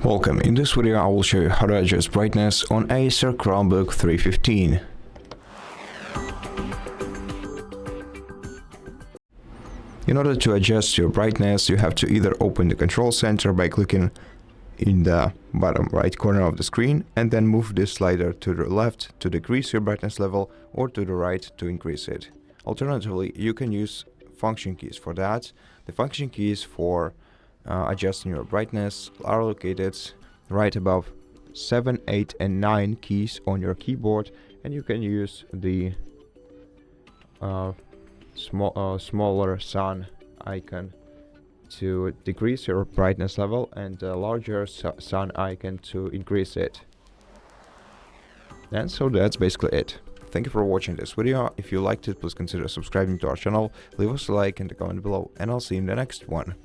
Welcome. In this video I will show you how to adjust brightness on ACER Chromebook 315. In order to adjust your brightness, you have to either open the control center by clicking in the bottom right corner of the screen and then move this slider to the left to decrease your brightness level or to the right to increase it. Alternatively, you can use function keys for that. The function keys for adjusting your brightness are located right above 7, 8 and 9 keys on your keyboard, and you can use the smaller sun icon to decrease your brightness level and the larger sun icon to increase it. And so that's basically it. Thank you for watching this video. If you liked it, please consider subscribing to our channel, leave us a like and a comment below, and I'll see you in the next one.